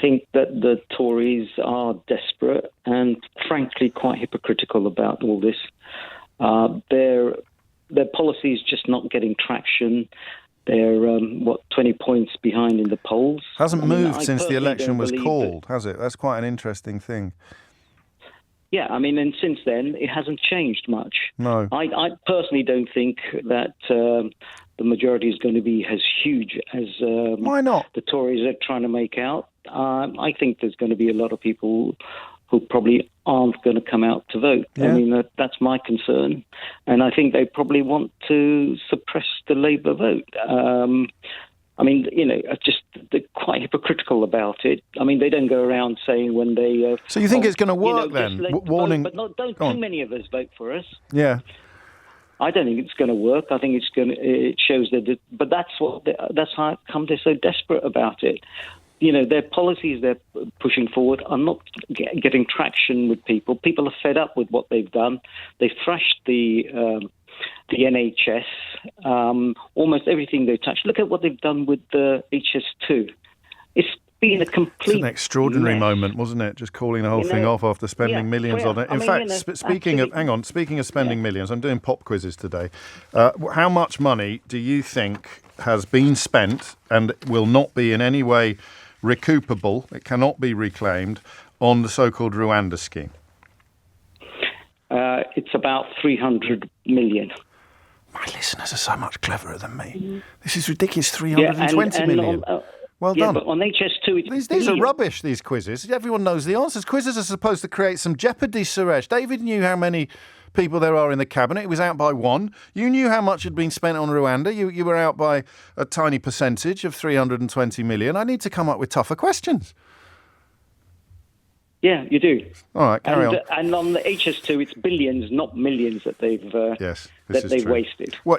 think that the Tories are desperate and, frankly, quite hypocritical about all this. Their policy is just not getting traction. They're, 20 points behind in the polls. Hasn't moved since the election was called, has it? That's quite an interesting thing. Yeah, I mean, and since then, it hasn't changed much. No. I personally don't think that the majority is going to be as huge as why not? The Tories are trying to make out. I think there's going to be a lot of people who probably aren't going to come out to vote. Yeah. I mean, that's my concern. And I think they probably want to suppress the Labour vote. I mean, they're quite hypocritical about it. I mean, they don't go around saying when they... so you think it's going to work then? Warning... But don't too many of us vote for us. Yeah. I don't think it's going to work. I think it shows that... But that's how come they're so desperate about it. Their policies they're pushing forward are not getting traction with people. People are fed up with what they've done. They've thrashed the NHS, almost everything they touched. Look at what they've done with the HS2. It's been a complete... It's an extraordinary moment, wasn't it? Just calling the whole thing off after spending millions on it. In fact, speaking of spending millions, I'm doing pop quizzes today. How much money do you think has been spent and will not be in any way recoupable, it cannot be reclaimed, on the so-called Rwanda scheme? It's about 300 million. My listeners are so much cleverer than me. This is ridiculous, 320 million. Well done. But on HS2... These are rubbish, these quizzes. Everyone knows the answers. Quizzes are supposed to create some jeopardy, Suresh. David knew how many people there are in the cabinet. He was out by one. You knew how much had been spent on Rwanda. You were out by a tiny percentage of 320 million. I need to come up with tougher questions. Yeah, you do. All right, carry on. And on the HS2, it's billions, not millions, that they've wasted. Well,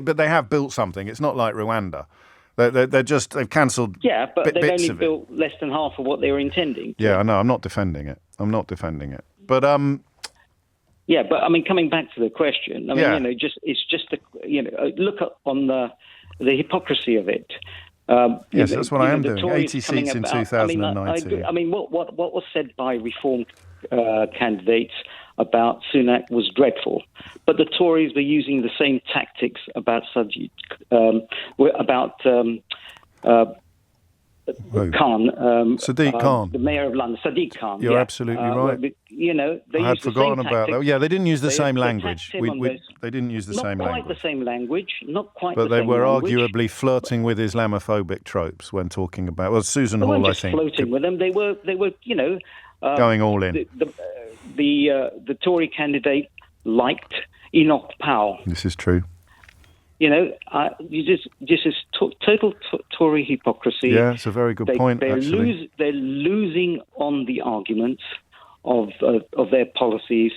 but they have built something. It's not like Rwanda. They've cancelled. Yeah, but they've bits only built less than half of what they were intending. Yeah, I know. I'm not defending it. But yeah, but I mean, coming back to the question, I mean, look on the hypocrisy of it. Yes, that's what I am doing. 80 seats in 2019. I mean, what was said by Reform candidates about Sunak was dreadful, but the Tories were using the same tactics about Sadiq, Khan, Sadiq Khan, the mayor of London, Sadiq Khan. You're absolutely right. They I had forgotten about that. Yeah, they didn't use the same language. They didn't use the same language. Not quite the same language. But they were arguably flirting with Islamophobic tropes when talking about. Well, Susan Hall, I think. Flirting with them. They were. Going all in. The Tory candidate liked Enoch Powell. This is true. This is total Tory hypocrisy. Yeah, it's a very good point, actually. They're losing on the arguments of their policies.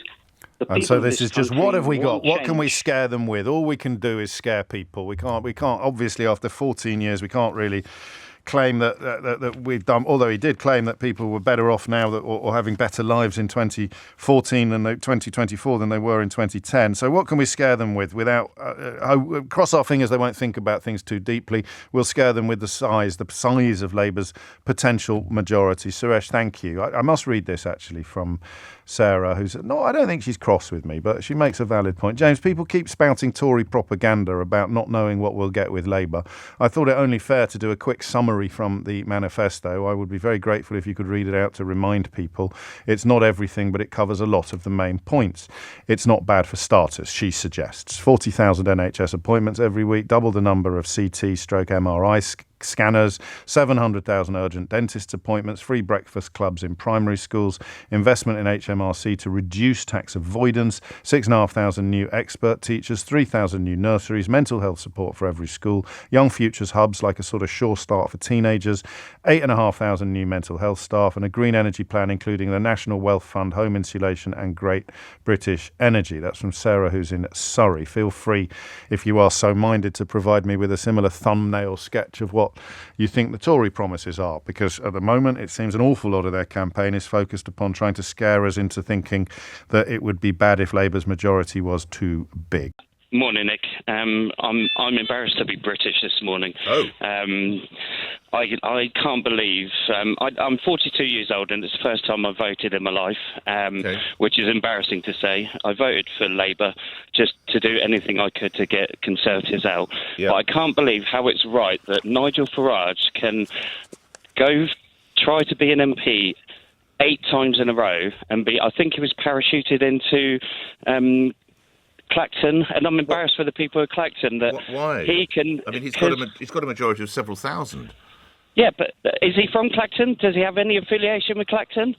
And so this is just, what have we got? What can we scare them with? All we can do is scare people. We can't. Obviously, after 14 years, we can't really claim that we've done, although he did claim that people were better off now or having better lives in 2014 than 2024 than they were in 2010. So what can we scare them with without, cross our fingers they won't think about things too deeply. We'll scare them with the size of Labour's potential majority. Suresh, thank you. I must read this actually from Sarah, I don't think she's cross with me, but she makes a valid point. James, people keep spouting Tory propaganda about not knowing what we'll get with Labour. I thought it only fair to do a quick summary from the manifesto. I would be very grateful if you could read it out to remind people. It's not everything, but it covers a lot of the main points. It's not bad for starters, she suggests. 40,000 NHS appointments every week, double the number of CT/MRI scanners, 700,000 urgent dentist appointments, free breakfast clubs in primary schools, investment in HMRC to reduce tax avoidance, 6,500 new expert teachers, 3,000 new nurseries, mental health support for every school, young futures hubs like a sort of sure start for teenagers, 8,500 new mental health staff, and a green energy plan including the National Wealth Fund, home insulation and Great British Energy. That's from Sarah, who's in Surrey. Feel free, if you are so minded, to provide me with a similar thumbnail sketch of what you think the Tory promises are, because at the moment it seems an awful lot of their campaign is focused upon trying to scare us into thinking that it would be bad if Labour's majority was too big. Morning, Nick. I'm embarrassed to be British this morning. Oh. I can't believe I'm 42 years old and it's the first time I voted in my life, which is embarrassing to say. I voted for Labour just to do anything I could to get Conservatives out. Yep. But I can't believe how it's right that Nigel Farage can go try to be an MP 8 times in a row and I think he was parachuted into Clacton, and I'm embarrassed for the people of Clacton that why? He can. I mean, he's got a majority of several thousand. Yeah, but is he from Clacton? Does he have any affiliation with Clacton?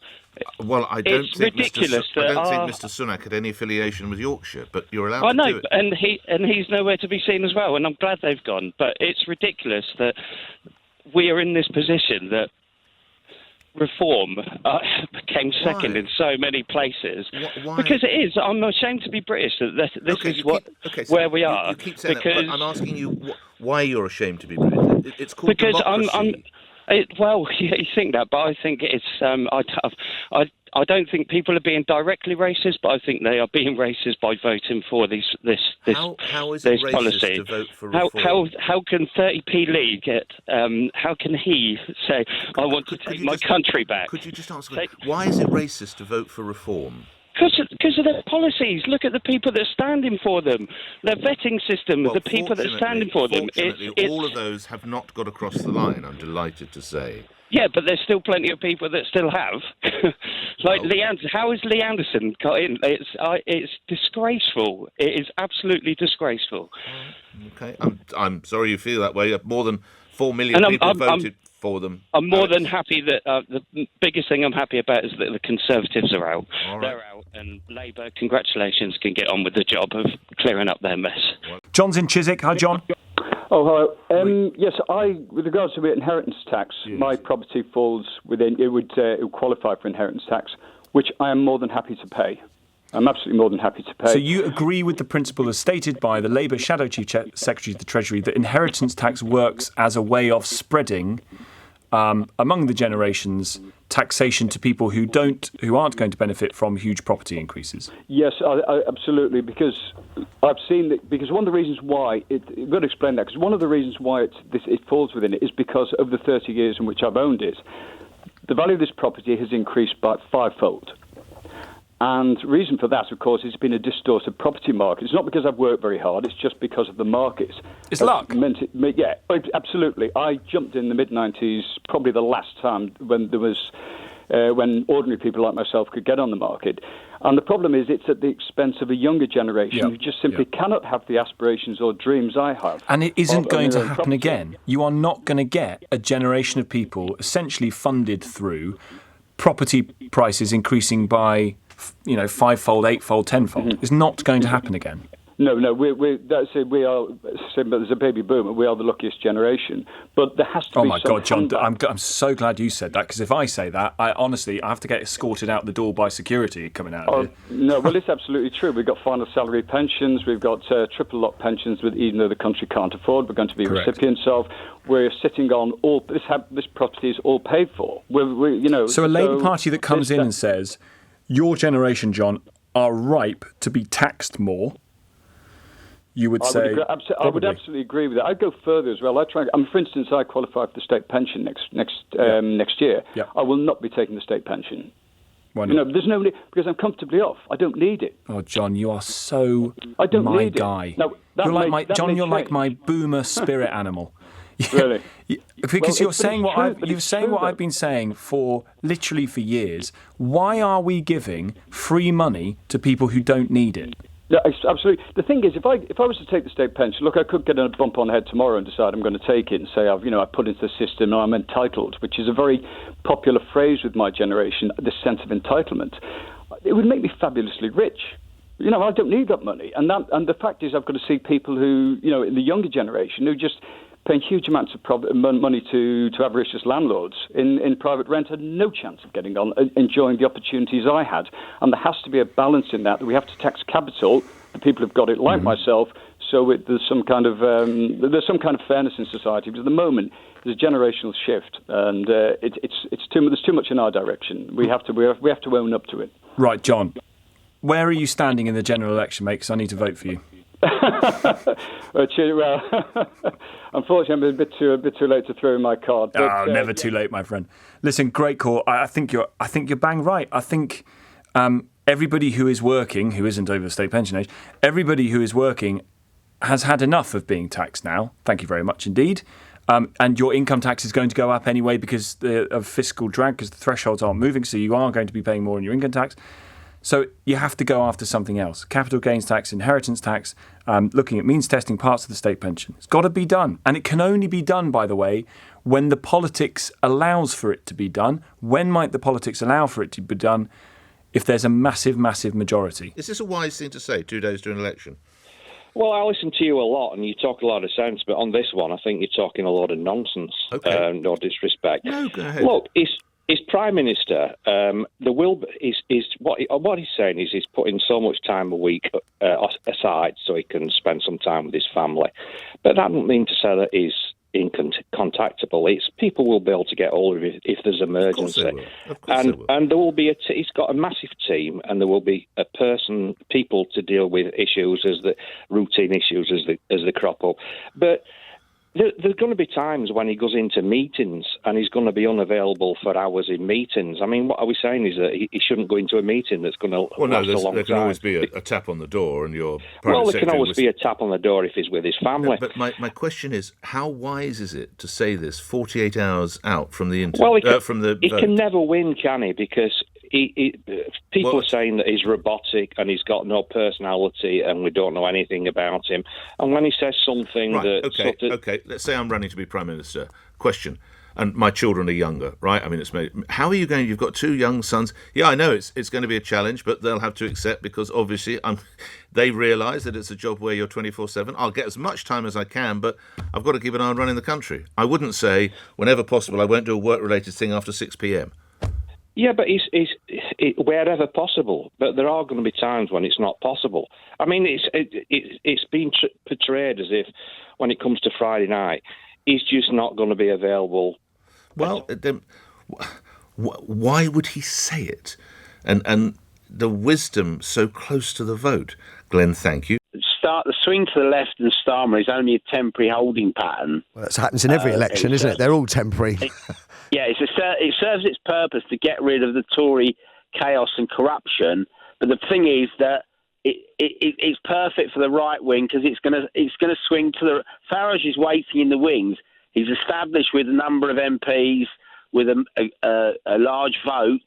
Well, I don't think ridiculous. Mr. Sunak had any affiliation with Yorkshire, but you're allowed to do it. And he's nowhere to be seen as well, and I'm glad they've gone. But it's ridiculous that we are in this position that reform came second in so many places. Why? Because it is. I'm ashamed to be British. That this is where we are. You keep saying because that, but I'm asking you why you're ashamed to be British. It's called because democracy. You think that, but I think it's. I don't think people are being directly racist, but I think they are being racist by voting for this How is it racist policy. to vote for reform? How can 30p Lee get? How can he say I want to take my country back? Could you just answer why is it racist to vote for reform? Because of their policies. Look at the people that are standing for them. Their vetting system, the people that are standing for them. All of those have not got across the line, I'm delighted to say. Yeah, but there's still plenty of people that still have. Lee Anderson. How has Lee Anderson got in? It's disgraceful. It is absolutely disgraceful. Okay, I'm sorry you feel that way. More than 4 million people voted for them. I'm more than happy that the biggest thing I'm happy about is that the Conservatives are out. Right. They're out, and Labour, congratulations, can get on with the job of clearing up their mess. John's in Chiswick. Hi, John. Oh, hello. Yes, with regards to the inheritance tax, my property falls within, it would qualify for inheritance tax, which I am more than happy to pay. I'm absolutely more than happy to pay. So you agree with the principle as stated by the Labour Shadow Chief Secretary of the Treasury that inheritance tax works as a way of spreading among the generations taxation to people who aren't going to benefit from huge property increases? Yes, I absolutely, because I've seen that. Because one of the reasons why you've got to explain that. Because one of the reasons why it falls within it is because of the 30 years in which I've owned it, the value of this property has increased by 5-fold. And the reason for that, of course, has been a distorted property market. It's not because I've worked very hard, it's just because of the markets. It's luck. Yeah, absolutely. I jumped in the mid-90s, probably the last time when there was, when ordinary people like myself could get on the market. And the problem is it's at the expense of a younger generation who just simply cannot have the aspirations or dreams I have. And it isn't going to happen again. You are not going to get a generation of people essentially funded through property prices increasing by 5-fold, 8-fold, 10-fold. It's not going to happen again. No, we are. There's a baby boomer. We are the luckiest generation, but there has to be. Oh my God, John! I'm so glad you said that, because if I say that, I have to get escorted out the door by security coming out of here. No, well, it's absolutely true. We've got final salary pensions. We've got triple lock pensions, even though the country can't afford. We're going to be recipients of. We're sitting on all this property is all paid for. So a Labour Party that comes in and says, your generation, John, are ripe to be taxed more. You would say... I would absolutely agree with that. I'd go further as well. For instance, I qualify for the state pension next year. Yeah. I will not be taking the state pension. Why not? There's nobody, because I'm comfortably off. I don't need it. Oh, John, you are so I don't my need guy. No, you're like my boomer spirit animal. Really? Because you're saying what I've been saying for years. Why are we giving free money to people who don't need it? Yeah, absolutely. The thing is, if I was to take the state pension, look, I could get a bump on the head tomorrow and decide I'm going to take it and say I put into the system and I'm entitled, which is a very popular phrase with my generation, this sense of entitlement. It would make me fabulously rich. I don't need that money. And the fact is, I've got to see people who, in the younger generation, who just paying huge amounts of money to avaricious landlords in private rent had no chance of getting on, enjoying the opportunities I had. And there has to be a balance in that we have to tax capital, the people who've got it, like myself, so there's some kind of fairness in society. Because at the moment, there's a generational shift, and there's too much in our direction. We have to own up to it. Right, John. Where are you standing in the general election, mate? Because I need to vote for you. Well, unfortunately, I'm a bit too late to throw in my card. But, never too late, my friend. Listen, great call. I think you're bang right. I think everybody who is working, who isn't over state pension age, everybody who is working has had enough of being taxed now. Thank you very much indeed. And your income tax is going to go up anyway because of fiscal drag, because the thresholds aren't moving, so you are going to be paying more in your income tax. So you have to go after something else. Capital gains tax, inheritance tax, looking at means testing parts of the state pension. It's got to be done. And it can only be done, by the way, when the politics allows for it to be done. When might the politics allow for it to be done? If there's a massive, massive majority. Is this a wise thing to say 2 days to an election? Well, I listen to you a lot, and you talk a lot of sense, but on this one, I think you're talking a lot of nonsense. Okay. No disrespect. No, go ahead. Look, his Prime Minister, what he's saying is he's putting so much time a week aside so he can spend some time with his family. But that doesn't mean to say that he's incontactable. It's people will be able to get hold of it if there's emergency. Of course they will. And there will be he's got a massive team, and there will be people to deal with issues as the routine issues as they crop up. But there's going to be times when he goes into meetings and he's going to be unavailable for hours in meetings. I mean, what are we saying is that he shouldn't go into a meeting that's going to last a long time. There can always be a tap on the door, and your there can always be a tap on the door if he's with his family. But my question is, how wise is it to say this 48 hours out from the interview? Well, he vote? can never win, can he? Because people are saying that he's robotic and he's got no personality and we don't know anything about him. And when he says something Okay, let's say I'm running to be Prime Minister. Question. And my children are younger, right? I mean, how are you going? You've got 2 young sons. Yeah, I know it's going to be a challenge, but they'll have to accept because obviously they realise that it's a job where you're 24/7. I'll get as much time as I can, but I've got to keep an eye on running the country. I wouldn't say, whenever possible, I won't do a work-related thing after 6 p.m. Yeah, but it's wherever possible. But there are going to be times when it's not possible. I mean, it's been portrayed as if when it comes to Friday night, he's just not going to be available. Well, then, why would he say it? And the wisdom so close to the vote. Glenn, thank you. The swing to the left and Starmer is only a temporary holding pattern. Well, that happens in every election, isn't it? They're all temporary. It serves its purpose to get rid of the Tory chaos and corruption. But the thing is that it's perfect for the right wing because it's going to swing to the. Farage is waiting in the wings. He's established with a number of MPs with a large vote.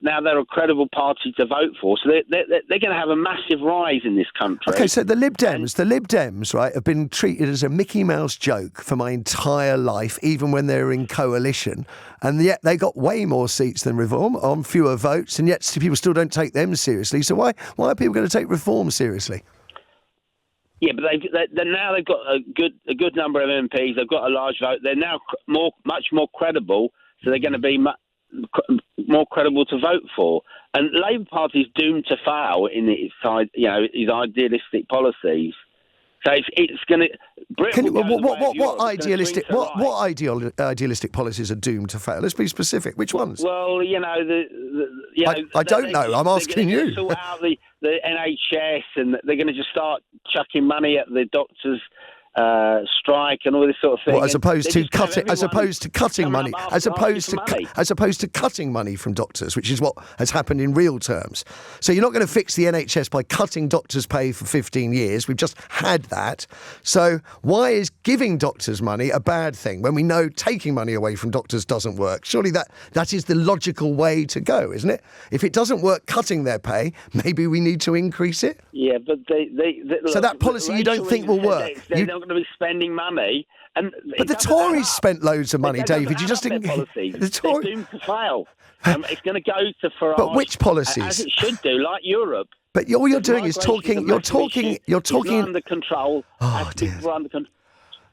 Now they're a credible party to vote for, so they're going to have a massive rise in this country. Okay, so the Lib Dems, right, have been treated as a Mickey Mouse joke for my entire life, even when they were in coalition, and yet they got way more seats than Reform on fewer votes, and yet people still don't take them seriously. So why are people going to take Reform seriously? Yeah, but now they've got a good number of MPs. They've got a large vote. They're now much more credible, so they're going to be more credible to vote for. And the Labour Party is doomed to fail in its idealistic policies. So it's going to. What idealistic policies are doomed to fail? Let's be specific. Which ones? Well, I don't know. I'm asking you. Sort out the NHS, and they're going to just start chucking money at the doctors' strike and all this sort of thing. Well, as opposed to cutting money from doctors, which is what has happened in real terms. So you're not going to fix the NHS by cutting doctors' pay for 15 years. We've just had that. So why is giving doctors money a bad thing when we know taking money away from doctors doesn't work? Surely that is the logical way to go, isn't it? If it doesn't work cutting their pay, maybe we need to increase it. Yeah, but so that policy you don't think will work? They're not going to be spending money. But the Tories spent loads of money, David. You just didn't. The Tories are doomed to fail. It's going to go to Farage. But which policies? As it should do, like Europe. But all you're doing is talking. You're talking. Under control. Oh dear. Under control.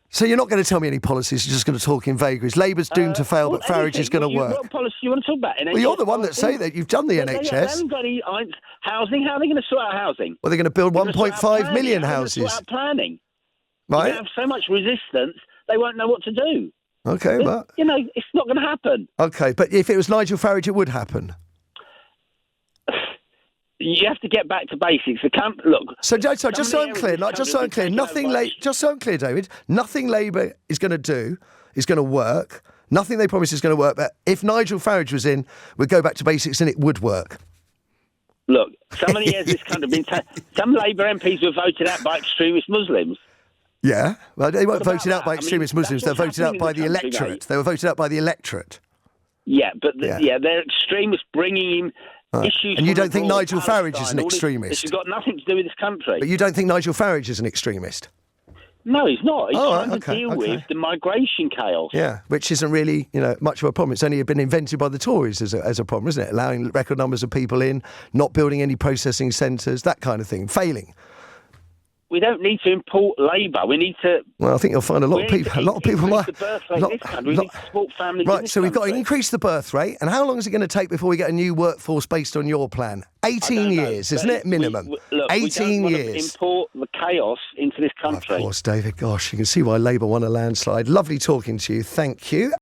So you're not going to tell me any policies. You're just going to talk in vagaries. Labour's doomed to fail, but Farage is going to work. What policy do you want to talk about? NHS well, you're the one that say that. You've done the NHS. They haven't got any housing. How are they going to sort out housing? Well, they're going to build 1.5 million houses. Sort out planning. Right. They have so much resistance, they won't know what to do. Okay, but it's not going to happen. Okay, but if it was Nigel Farage, it would happen. You have to get back to basics. Look. So just so I'm clear, David. Nothing Labour is going to do is going to work. Nothing they promise is going to work. But if Nigel Farage was in, we'd go back to basics and it would work. Look, some of the years this country been some Labour MPs were voted out by extremist Muslims. Yeah, well, they weren't voted out by extremist Muslims. They were voted out by the electorate. Mate. They were voted out by the electorate. Yeah, but they're extremists bringing in issues. And you don't think Nigel Farage is an extremist? This has got nothing to do with this country. But you don't think Nigel Farage is an extremist? No, he's not. He's trying to deal okay. with the migration chaos. Yeah, which isn't really, much of a problem. It's only been invented by the Tories as a problem, isn't it? Allowing record numbers of people in, not building any processing centres, that kind of thing, failing. We don't need to import labour. We need to. Well, I think you'll find a lot of people might. The birth rate in this country. We need to support families. Right, so we've got to increase the birth rate. And how long is it going to take before we get a new workforce based on your plan? 18 years, isn't it? Minimum. Look, 18 we don't years. Want to import the chaos into this country. Of course, David. Gosh, you can see why Labour won a landslide. Lovely talking to you. Thank you.